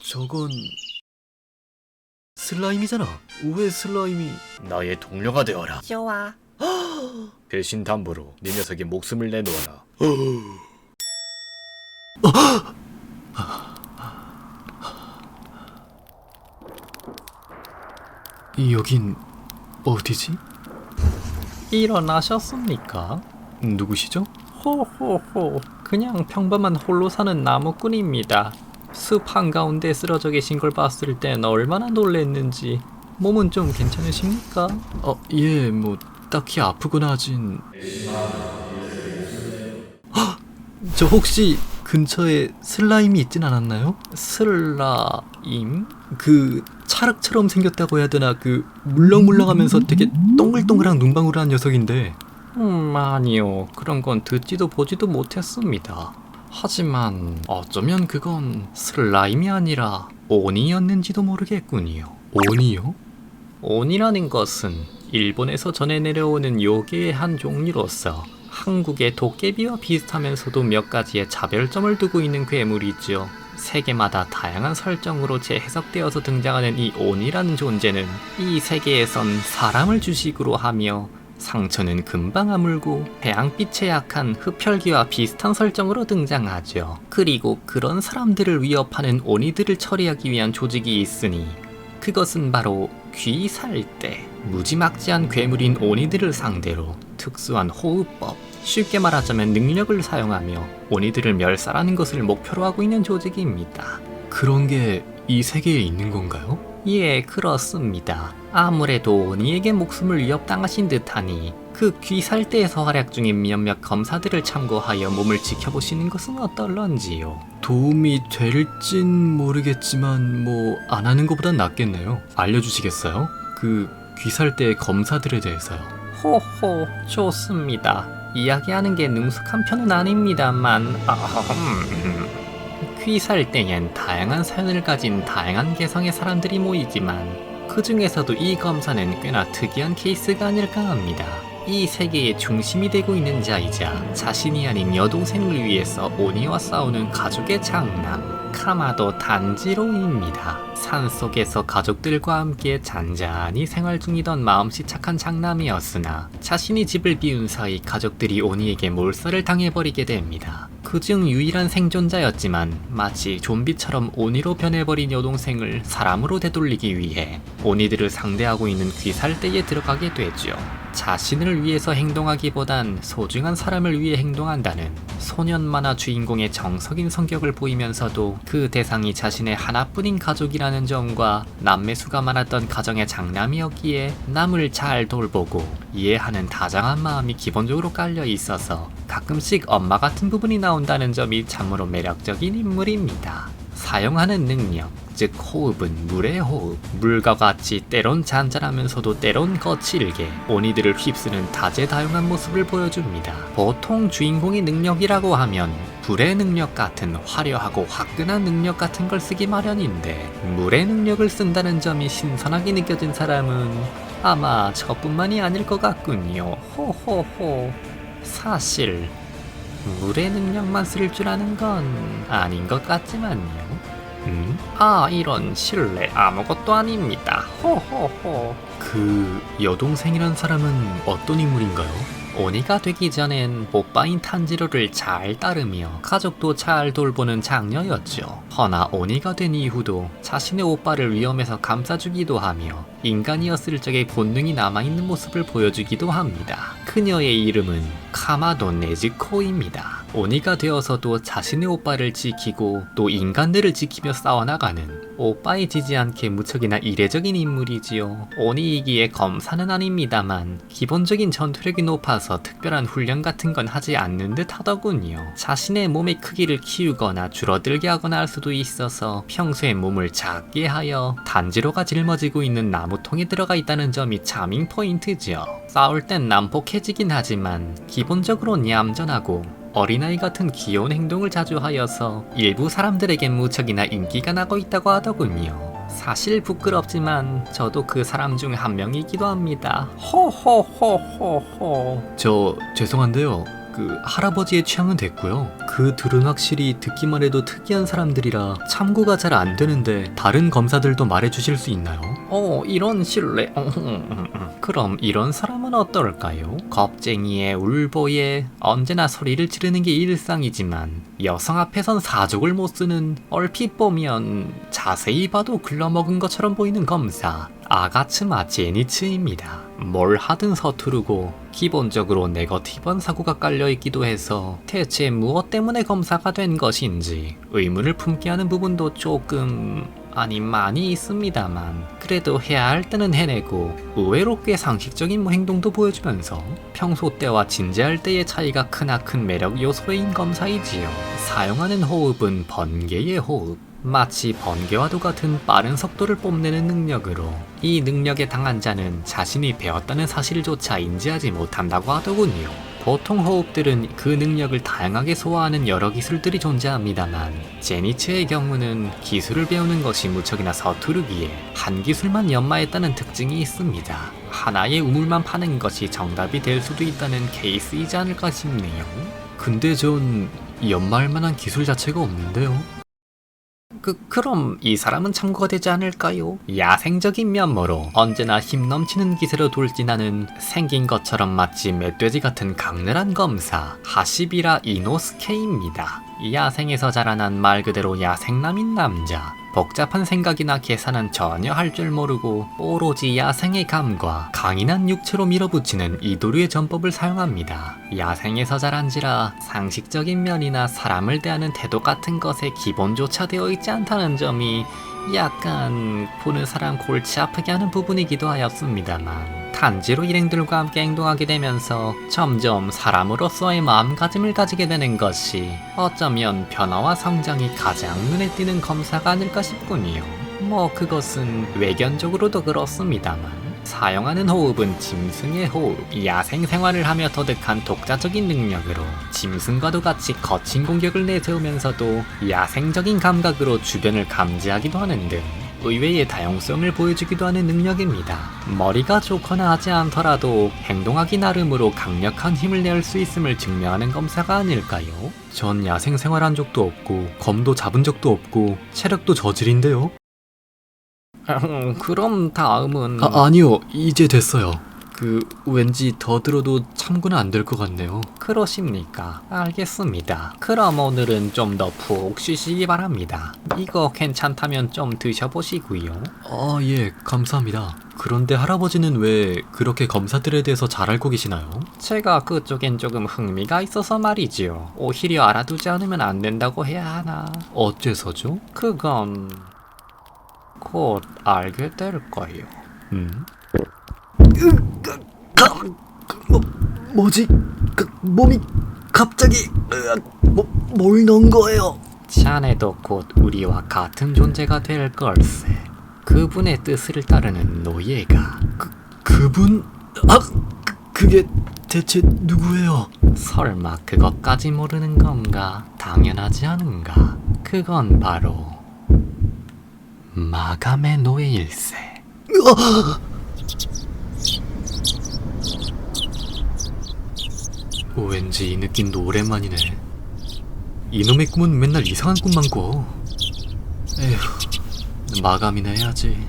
저건 슬라임이잖아. 왜 슬라임이 나의 동료가 되어라. 좋아. 대신 담보로 네 녀석의 목숨을 내놓아라. 여긴 어디지? 일어나셨습니까? 누구시죠? 호호호. 그냥 평범한 홀로 사는 나무꾼입니다. 숲 한가운데 쓰러져 계신 걸 봤을 땐 얼마나 놀랬는지. 몸은 좀 괜찮으십니까? 예, 뭐 딱히 아프거나 하진. 헉! 저 혹시 근처에 슬라임이 있진 않았나요? 슬라임? 그 찰흙처럼 생겼다고 해야 되나? 그 물렁물렁하면서 되게 동글동글한 눈방울한 녀석인데. 아니요. 그런 건 듣지도 보지도 못했습니다. 하지만 어쩌면 그건 슬라임이 아니라 오니였는지도 모르겠군요. 오니요? 오니라는 것은 일본에서 전해 내려오는 요괴의 한 종류로서 한국의 도깨비와 비슷하면서도 몇 가지의 차별점을 두고 있는 괴물이죠. 세계마다 다양한 설정으로 재해석되어서 등장하는 이 오니라는 존재는 이 세계에선 사람을 주식으로 하며 상처는 금방 아물고 태양빛에 약한 흡혈귀와 비슷한 설정으로 등장하죠. 그리고 그런 사람들을 위협하는 오니들을 처리하기 위한 조직이 있으니 그것은 바로 귀살대. 무지막지한 괴물인 오니들을 상대로 특수한 호흡법, 쉽게 말하자면 능력을 사용하며 오니들을 멸살하는 것을 목표로 하고 있는 조직입니다. 그런 게 이 세계에 있는 건가요? 예, 그렇습니다. 아무래도 오니에게 목숨을 위협당하신 듯하니 그 귀살대에서 활약 중인 몇몇 검사들을 참고하여 몸을 지켜보시는 것은 어떨런지요. 도움이 될진 모르겠지만 뭐 안 하는 것보단 낫겠네요. 알려주시겠어요? 그 귀살대 검사들에 대해서요. 호호, 좋습니다. 이야기하는 게 능숙한 편은 아닙니다만 귀살대엔 다양한 사연을 가진 다양한 개성의 사람들이 모이지만 그 중에서도 이 검사는 꽤나 특이한 케이스가 아닐까 합니다. 이 세계의 중심이 되고 있는 자이자 자신이 아닌 여동생을 위해서 오니와 싸우는 가족의 장남 카마도 단지로입니다. 산속에서 가족들과 함께 잔잔히 생활 중이던 마음씨 착한 장남이었으나 자신이 집을 비운 사이 가족들이 오니에게 몰살을 당해버리게 됩니다. 그중 유일한 생존자였지만 마치 좀비처럼 오니로 변해버린 여동생을 사람으로 되돌리기 위해 오니들을 상대하고 있는 귀살대에 들어가게 되죠. 자신을 위해서 행동하기보단 소중한 사람을 위해 행동한다는 소년 만화 주인공의 정석인 성격을 보이면서도 그 대상이 자신의 하나뿐인 가족이라는 점과 남매수가 많았던 가정의 장남이었기에 남을 잘 돌보고 이해하는 다정한 마음이 기본적으로 깔려 있어서 가끔씩 엄마 같은 부분이 나온다는 점이 참으로 매력적인 인물입니다. 사용하는 능력, 즉 호흡은 물의 호흡. 물과 같이 때론 잔잔하면서도 때론 거칠게 오니들을 휩쓰는 다재다용한 모습을 보여줍니다. 보통 주인공의 능력이라고 하면 불의 능력 같은 화려하고 화끈한 능력 같은 걸 쓰기 마련인데 물의 능력을 쓴다는 점이 신선하게 느껴진 사람은 아마 저뿐만이 아닐 것 같군요. 호호호. 사실 물의 능력만 쓸 줄 아는 건 아닌 것 같지만요. 이런 실례 아무것도 아닙니다. 호호호. 그 여동생이란 사람은 어떤 인물인가요? 오니가 되기 전엔 오빠인 탄지로를 잘 따르며 가족도 잘 돌보는 장녀였죠. 허나 오니가 된 이후도 자신의 오빠를 위험에서 감싸주기도 하며 인간이었을 적의 본능이 남아있는 모습을 보여주기도 합니다. 그녀의 이름은 카마도 네즈코입니다. 오니가 되어서도 자신의 오빠를 지키고 또 인간들을 지키며 싸워나가는 오빠에 지지 않게 무척이나 이례적인 인물이지요. 오니이기에 검사는 아닙니다만 기본적인 전투력이 높아서 특별한 훈련 같은 건 하지 않는 듯 하더군요. 자신의 몸의 크기를 키우거나 줄어들게 하거나 할 수도 있어서 평소에 몸을 작게 하여 단지로가 짊어지고 있는 나무통에 들어가 있다는 점이 차밍 포인트죠. 싸울 땐 난폭해지긴 하지만 기본적으로 얌전하고 어린아이 같은 귀여운 행동을 자주 하여서 일부 사람들에겐 무척이나 인기가 나고 있다고 하더군요. 사실 부끄럽지만 저도 그 사람 중 한 명이기도 합니다. 호호호호호. 저 죄송한데요. 그 할아버지의 취향은 됐고요. 그 둘은 확실히 듣기만 해도 특이한 사람들이라 참고가 잘 안 되는데 다른 검사들도 말해주실 수 있나요? 이런 신뢰. 그럼 이런 사람은 어떨까요? 겁쟁이에 울보에 언제나 소리를 지르는 게 일상이지만 여성 앞에선 사족을 못 쓰는, 얼핏 보면 자세히 봐도 글러먹은 것처럼 보이는 검사 아가츠마 제니츠입니다. 뭘 하든 서투르고 기본적으로 네거티브한 사고가 깔려있기도 해서 대체 무엇 때문에 검사가 된 것인지 의문을 품게 하는 부분도 조금, 아니 많이 있습니다만 그래도 해야 할 때는 해내고 의외로 꽤 상식적인 행동도 보여주면서 평소 때와 진지할 때의 차이가 크나큰 매력 요소인 검사이지요. 사용하는 호흡은 번개의 호흡. 마치 번개와도 같은 빠른 속도를 뽐내는 능력으로 이 능력에 당한 자는 자신이 배웠다는 사실조차 인지하지 못한다고 하더군요. 보통 호흡들은 그 능력을 다양하게 소화하는 여러 기술들이 존재합니다만 제니츠의 경우는 기술을 배우는 것이 무척이나 서투르기에 한 기술만 연마했다는 특징이 있습니다. 하나의 우물만 파는 것이 정답이 될 수도 있다는 케이스이지 않을까 싶네요. 근데 전 연마할 만한 기술 자체가 없는데요. 그럼 이 사람은 참고가 되지 않을까요? 야생적인 면모로 언제나 힘 넘치는 기세로 돌진하는 생긴 것처럼 마치 멧돼지 같은 강렬한 검사 하시비라 이노스케입니다. 야생에서 자라난 말 그대로 야생남인 남자. 복잡한 생각이나 계산은 전혀 할 줄 모르고 오로지 야생의 감과 강인한 육체로 밀어붙이는 이도류의 전법을 사용합니다. 야생에서 자란지라 상식적인 면이나 사람을 대하는 태도 같은 것에 기본조차 되어 있지 않다는 점이 약간 보는 사람 골치 아프게 하는 부분이기도 하였습니다만 단지로 일행들과 함께 행동하게 되면서 점점 사람으로서의 마음가짐을 가지게 되는 것이 어쩌면 변화와 성장이 가장 눈에 띄는 검사가 아닐까 싶군요. 뭐 그것은 외견적으로도 그렇습니다만 사용하는 호흡은 짐승의 호흡. 야생 생활을 하며 터득한 독자적인 능력으로 짐승과도 같이 거친 공격을 내세우면서도 야생적인 감각으로 주변을 감지하기도 하는 등 의외의 다양성을 보여주기도 하는 능력입니다. 머리가 좋거나 하지 않더라도 행동하기 나름으로 강력한 힘을 낼 수 있음을 증명하는 검사가 아닐까요? 전 야생 생활한 적도 없고 검도 잡은 적도 없고 체력도 저질인데요. 그럼 다음은 아니요, 이제 됐어요. 왠지 더 들어도 참고는 안 될 것 같네요. 그러십니까? 알겠습니다. 그럼 오늘은 좀 더 푹 쉬시기 바랍니다. 이거 괜찮다면 좀 드셔보시고요. 예, 감사합니다. 그런데 할아버지는 왜 그렇게 검사들에 대해서 잘 알고 계시나요? 제가 그쪽엔 조금 흥미가 있어서 말이지요. 오히려 알아두지 않으면 안 된다고 해야 하나? 어째서죠? 그건 곧 알게 될 거예요. 뭐지? 몸이 갑자기 뭘 넣은 거예요? 자네도 곧 우리와 같은 존재가 될 걸세. 그분의 뜻을 따르는 노예가. 그분? 그게 대체 누구예요? 설마 그것까지 모르는 건가? 당연하지 않은가? 그건 바로 마감의 노예일세. 왠지 이 느낌도 오랜만이네. 이놈의 꿈은 맨날 이상한 꿈만 꿔. 에휴, 마감이나 해야지.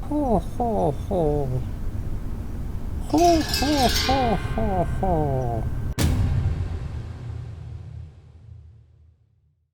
호호호 호호호호호